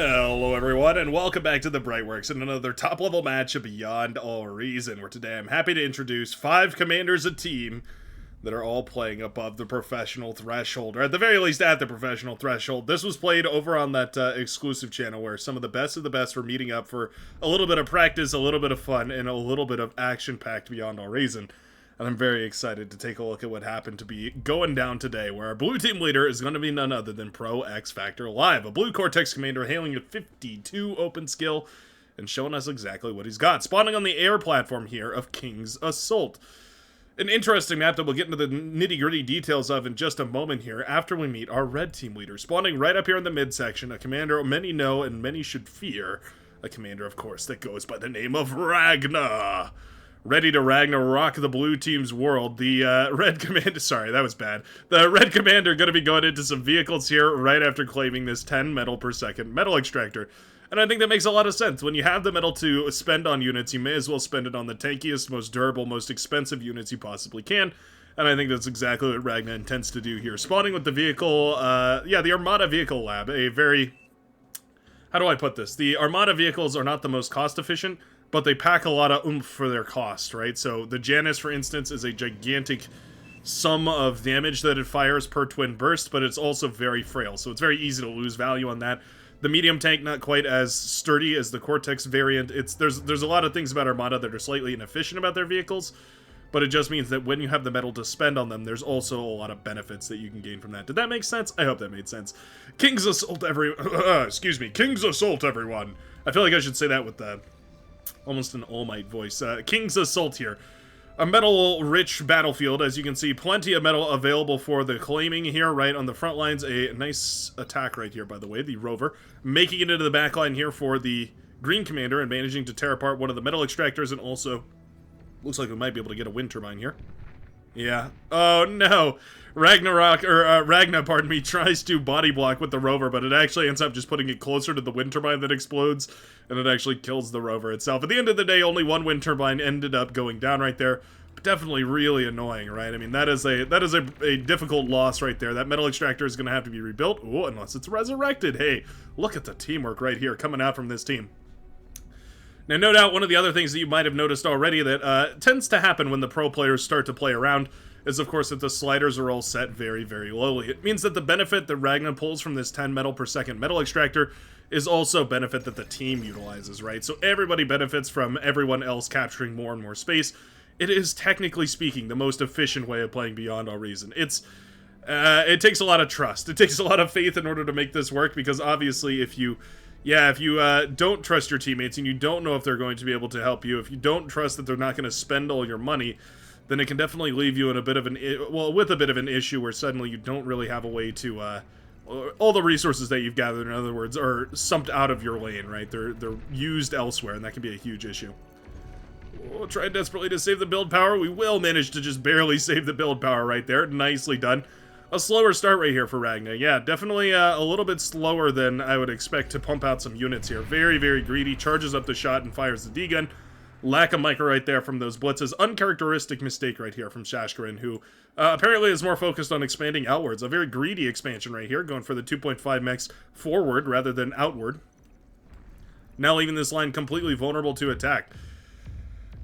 Hello everyone, and welcome back to the Brightworks and another top-level match of Beyond All Reason, where today I'm happy to introduce 5 commanders a team that are all playing above the professional threshold, or at the very least at the professional threshold. This was played over on that exclusive channel where some of the best were meeting up for a little bit of practice, a little bit of fun, and a little bit of action-packed Beyond All Reason. And I'm very excited to take a look at what happened to be going down today, where our blue team leader is going to be none other than Pro X Factor Live, a blue Cortex commander hailing at 52 open skill and showing us exactly what he's got. Spawning on the air platform here of King's Assault. An interesting map that we'll get into the nitty-gritty details of in just a moment here after we meet our red team leader. Spawning right up here in the midsection, a commander many know and many should fear. A commander, of course, that goes by the name of Ragna. Ready to Ragnarok the blue team's world. The red commander, sorry, that was bad. The red commander going to be going into some vehicles here right after claiming this 10 metal per second metal extractor. And I think that makes a lot of sense. When you have the metal to spend on units, you may as well spend it on the tankiest, most durable, most expensive units you possibly can. And I think that's exactly what Ragna intends to do here. Spawning with the vehicle, the Armada Vehicle Lab, a very... How do I put this? The Armada vehicles are not the most cost efficient, but they pack a lot of oomph for their cost, right? So the Janus, for instance, is a gigantic sum of damage that it fires per twin burst, but it's also very frail, so it's very easy to lose value on that. The medium tank, not quite as sturdy as the Cortex variant. There's a lot of things about Armada that are slightly inefficient about their vehicles, but it just means that when you have the metal to spend on them, there's also a lot of benefits that you can gain from that. Did that make sense? I hope that made sense. King's Assault, excuse me. King's Assault, everyone. I feel like I should say that with the... almost an All Might voice. King's Assault here. A metal-rich battlefield, as you can see. Plenty of metal available for the claiming here, right on the front lines. A nice attack right here, by the way. The Rover making it into the back line here for the Green Commander and managing to tear apart one of the metal extractors, and also looks like we might be able to get a wind turbine here. Yeah. Oh, no. Ragna, pardon me, tries to body block with the Rover, but it actually ends up just putting it closer to the wind turbine that explodes, and it actually kills the Rover itself. At the end of the day, only one wind turbine ended up going down right there. But definitely really annoying, right? I mean, that is a difficult loss right there. That metal extractor is going to have to be rebuilt. Oh, unless it's resurrected. Hey, look at the teamwork right here coming out from this team. Now, no doubt, one of the other things that you might have noticed already that tends to happen when the pro players start to play around is, of course, that the sliders are all set very, very lowly. It means that the benefit that Ragna pulls from this 10 metal per second metal extractor is also benefit that the team utilizes, right? So everybody benefits from everyone else capturing more and more space. It is, technically speaking, the most efficient way of playing Beyond All Reason. It takes a lot of trust. It takes a lot of faith in order to make this work, because obviously if you don't trust your teammates and you don't know if they're going to be able to help you, if you don't trust that they're not going to spend all your money, then it can definitely leave you in with a bit of an issue where suddenly you don't really have a way to, all the resources that you've gathered, in other words, are sumped out of your lane, right? They're used elsewhere, and that can be a huge issue. We'll try desperately to save the build power. We will manage to just barely save the build power right there. Nicely done. A slower start right here for Ragna. Yeah, definitely a little bit slower than I would expect to pump out some units here. Very, very greedy. Charges up the shot and fires the D-gun. Lack of micro right there from those blitzes. Uncharacteristic mistake right here from Shashkarin, who apparently is more focused on expanding outwards. A very greedy expansion right here, going for the 2.5 mechs forward rather than outward. Now leaving this line completely vulnerable to attack.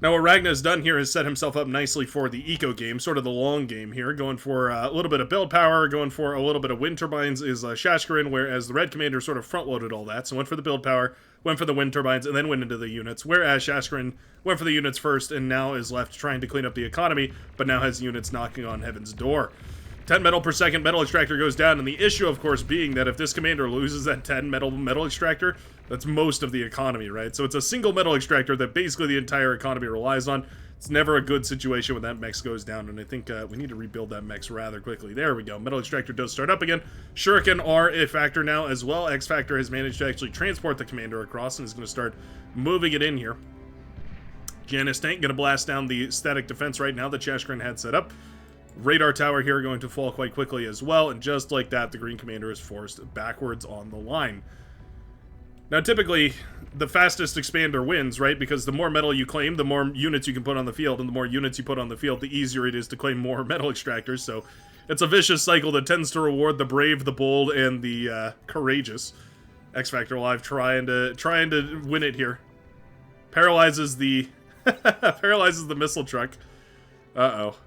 Now what Ragna's done here is set himself up nicely for the eco game, sort of the long game here, going for a little bit of build power, going for a little bit of wind turbines is Shashkarin, whereas the red commander sort of front-loaded all that, so went for the build power, went for the wind turbines, and then went into the units, whereas Shashkarin went for the units first and now is left trying to clean up the economy, but now has units knocking on heaven's door. 10 metal per second metal extractor goes down, and the issue, of course, being that if this commander loses that 10 metal extractor, that's most of the economy, right? So it's a single metal extractor that basically the entire economy relies on. It's never a good situation when that mech goes down, and I think we need to rebuild that mech rather quickly. There we go. Metal extractor does start up again. Shuriken are a factor now as well. X Factor has managed to actually transport the commander across and is going to start moving it in here. Janus tank going to blast down the static defense right now that Shashkarin had set up. Radar tower here going to fall quite quickly as well, and just like that, the Green Commander is forced backwards on the line. Now, typically, the fastest expander wins, right? Because the more metal you claim, the more units you can put on the field, and the more units you put on the field, the easier it is to claim more metal extractors, so it's a vicious cycle that tends to reward the brave, the bold, and the courageous. X Factor Live trying to win it here. Paralyzes the paralyzes the missile truck. Uh-oh.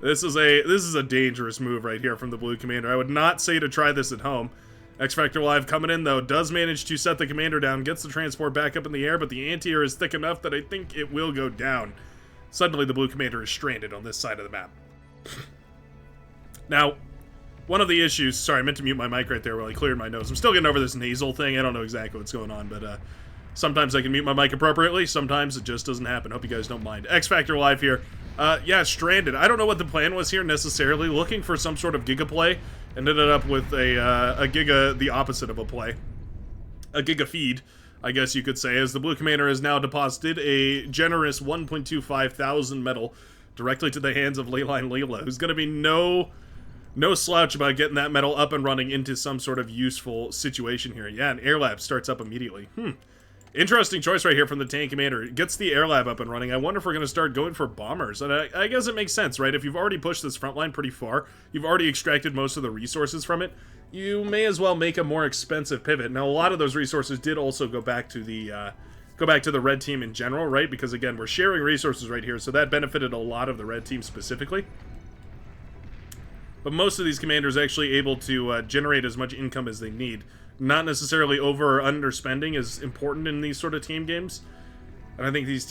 This is a dangerous move right here from the blue commander. I would not say to try this at home. X Factor Live coming in, though, does manage to set the commander down, gets the transport back up in the air, but the anti-air is thick enough that I think it will go down. Suddenly, the blue commander is stranded on this side of the map. Now, one of the issues... Sorry, I meant to mute my mic right there while I cleared my nose. I'm still getting over this nasal thing. I don't know exactly what's going on, but sometimes I can mute my mic appropriately. Sometimes it just doesn't happen. Hope you guys don't mind. X Factor Live here. Yeah, stranded. I don't know what the plan was here necessarily. Looking for some sort of Giga play, and ended up with a Giga, the opposite of a play. A Giga feed, I guess you could say, as the blue commander has now deposited a generous 1.25 thousand metal directly to the hands of Leyline Leela, who's going to be no slouch about getting that metal up and running into some sort of useful situation here. Yeah, an air lab starts up immediately. Interesting choice right here from the tank commander. It gets the air lab up and running. I wonder if we're going to start going for bombers. And I guess it makes sense, right? If you've already pushed this front line pretty far, you've already extracted most of the resources from it, you may as well make a more expensive pivot. Now, a lot of those resources did also go back to the red team in general, right? Because, again, we're sharing resources right here, so that benefited a lot of the red team specifically. But most of these commanders are actually able to generate as much income as they need. Not necessarily over or underspending is important in these sort of team games. And I think these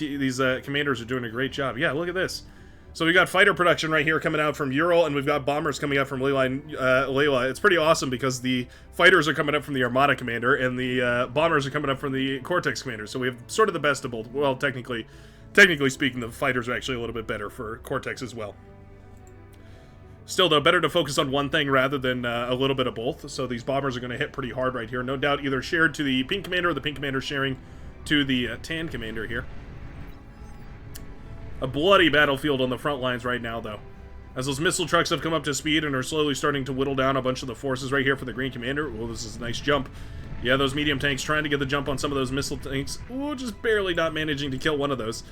commanders are doing a great job. Yeah, look at this. So we got fighter production right here coming out from Ural, and we've got bombers coming out from Leila. It's pretty awesome because the fighters are coming up from the Armada commander, and the bombers are coming up from the Cortex commander. So we have sort of the best of both. Well, technically speaking, the fighters are actually a little bit better for Cortex as well. Still, though, better to focus on one thing rather than a little bit of both. So these bombers are going to hit pretty hard right here. No doubt either shared to the pink commander or the pink commander sharing to the tan commander here. A bloody battlefield on the front lines right now, though. As those missile trucks have come up to speed and are slowly starting to whittle down a bunch of the forces right here for the green commander. Oh, this is a nice jump. Yeah, those medium tanks trying to get the jump on some of those missile tanks. Ooh, just barely not managing to kill one of those.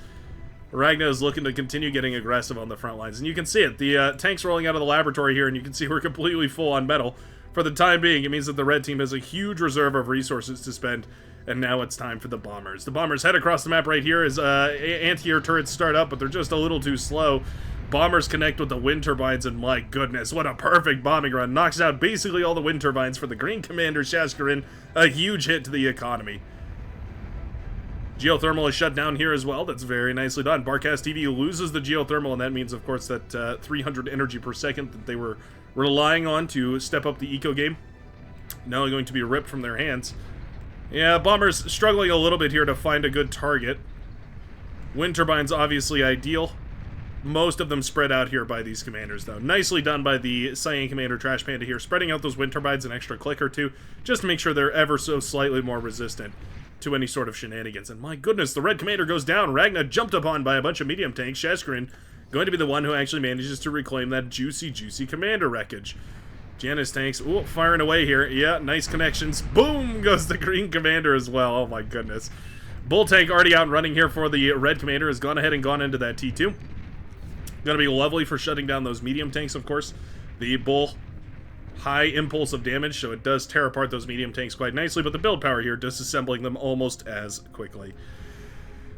Ragna is looking to continue getting aggressive on the front lines, and you can see it. The tanks rolling out of the laboratory here, and you can see we're completely full on metal. For the time being, it means that the red team has a huge reserve of resources to spend, and now it's time for the bombers. The bombers head across the map right here as anti-air turrets start up, but they're just a little too slow. Bombers connect with the wind turbines, and my goodness, what a perfect bombing run. Knocks out basically all the wind turbines for the green commander, Shaskarin. A huge hit to the economy. Geothermal is shut down here as well. That's very nicely done. Barcast TV loses the geothermal, and that means, of course, that 300 energy per second that they were relying on to step up the eco game now going to be ripped from their hands. Yeah, bombers struggling a little bit here to find a good target. Wind turbines obviously ideal. Most of them spread out here by these commanders, though. Nicely done by the Cyan Commander Trash Panda here, spreading out those wind turbines an extra click or two, just to make sure they're ever so slightly more resistant to any sort of shenanigans. And my goodness, the red commander goes down. Ragna jumped upon by a bunch of medium tanks. Shaskarin going to be the one who actually manages to reclaim that juicy commander wreckage. Janus tanks, ooh, firing away here. Yeah, nice connections. Boom goes the green commander as well. Oh my goodness. Bull tank already out and running here for the red commander has gone ahead and gone into that T2. Gonna be lovely for shutting down those medium tanks, of course. The bull, high impulse of damage, so it does tear apart those medium tanks quite nicely, but the build power here, disassembling them almost as quickly.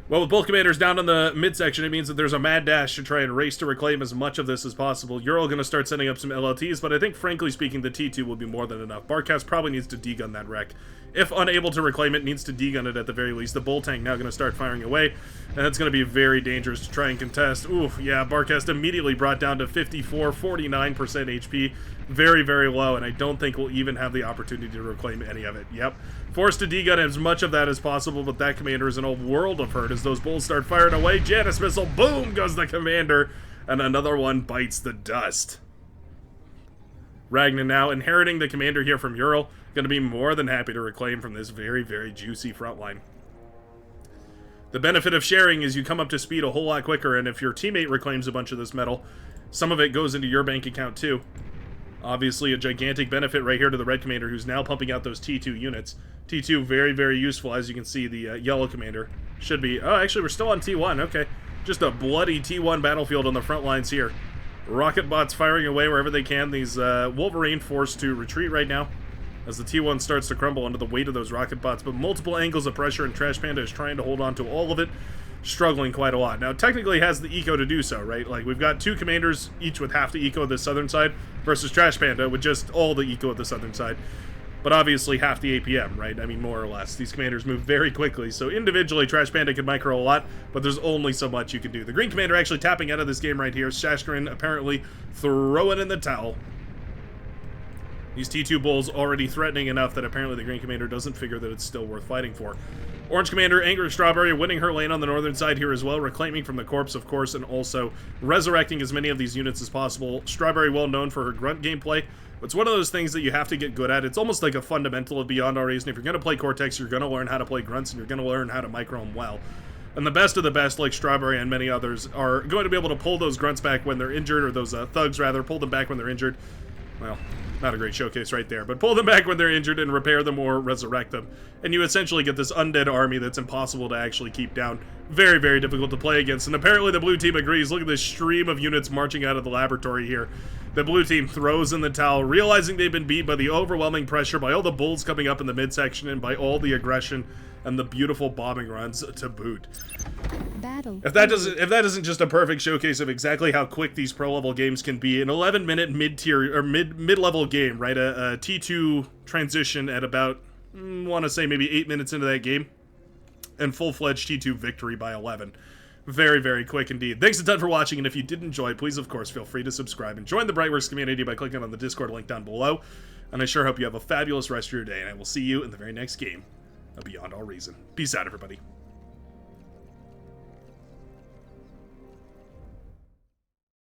Well, with both commanders down in the midsection, it means that there's a mad dash to try and race to reclaim as much of this as possible. You're all going to start sending up some LLTs, but I think, frankly speaking, the T2 will be more than enough. Barcast probably needs to degun that wreck. If unable to reclaim it, needs to degun it at the very least. The bull tank now going to start firing away, and that's going to be very dangerous to try and contest. Oof, yeah, Barcast immediately brought down to 54, 49% HP. Very, very low, and I don't think we'll even have the opportunity to reclaim any of it. Yep. Forced to degun as much of that as possible, but that commander is in a world of hurt as those bulls start firing away. Janus missile, boom goes the commander, and another one bites the dust. Ragna now inheriting the commander here from Ural, going to be more than happy to reclaim from this very, very juicy front line. The benefit of sharing is you come up to speed a whole lot quicker, and if your teammate reclaims a bunch of this metal, some of it goes into your bank account too. Obviously a gigantic benefit right here to the red commander, who's now pumping out those T2 units. T2 very, very useful. As you can see, the yellow commander should be... Oh, actually, we're still on T1. Okay. Just a bloody T1 battlefield on the front lines here. Rocket bots firing away wherever they can. These Wolverine forced to retreat right now. as the T1 starts to crumble under the weight of those rocket bots, but multiple angles of pressure, and Trash Panda is trying to hold on to all of it, struggling quite a lot. Now, technically has the eco to do so, right? Like, we've got 2 commanders, each with half the eco of the southern side, versus Trash Panda with just all the eco of the southern side. But obviously half the APM, right? I mean, more or less. These commanders move very quickly, so individually Trash Panda can micro a lot, but there's only so much you can do. The green commander actually tapping out of this game right here. Shashkarin apparently throwing in the towel. These T2 bulls already threatening enough that apparently the green commander doesn't figure that it's still worth fighting for. Orange commander, Angry Strawberry, winning her lane on the northern side here as well, reclaiming from the corpse, of course, and also resurrecting as many of these units as possible. Strawberry, well known for her grunt gameplay. It's one of those things that you have to get good at. It's almost like a fundamental of Beyond Our Reason. If you're going to play Cortex, you're going to learn how to play grunts, and you're going to learn how to micro them well. And the best of the best, like Strawberry and many others, are going to be able to pull those grunts back when they're injured, or those thugs, rather, pull them back when they're injured. Well, not a great showcase right there, but pull them back when they're injured and repair them or resurrect them. And you essentially get this undead army that's impossible to actually keep down. Very, very difficult to play against. And apparently the blue team agrees. Look at this stream of units marching out of the laboratory here. The blue team throws in the towel, realizing they've been beat by the overwhelming pressure, by all the bulls coming up in the midsection, and by all the aggression and the beautiful bombing runs to boot. Battle. If that isn't just a perfect showcase of exactly how quick these pro level games can be, an 11-minute mid-tier or mid-level game, right? A T2 transition at about, want to say maybe 8 minutes into that game, and full-fledged T2 victory by 11. Very, very quick indeed. Thanks a ton for watching, and if you did enjoy, please, of course, feel free to subscribe and join the Brightworks community by clicking on the Discord link down below. And I sure hope you have a fabulous rest of your day, and I will see you in the very next game of Beyond All Reason. Peace out, everybody.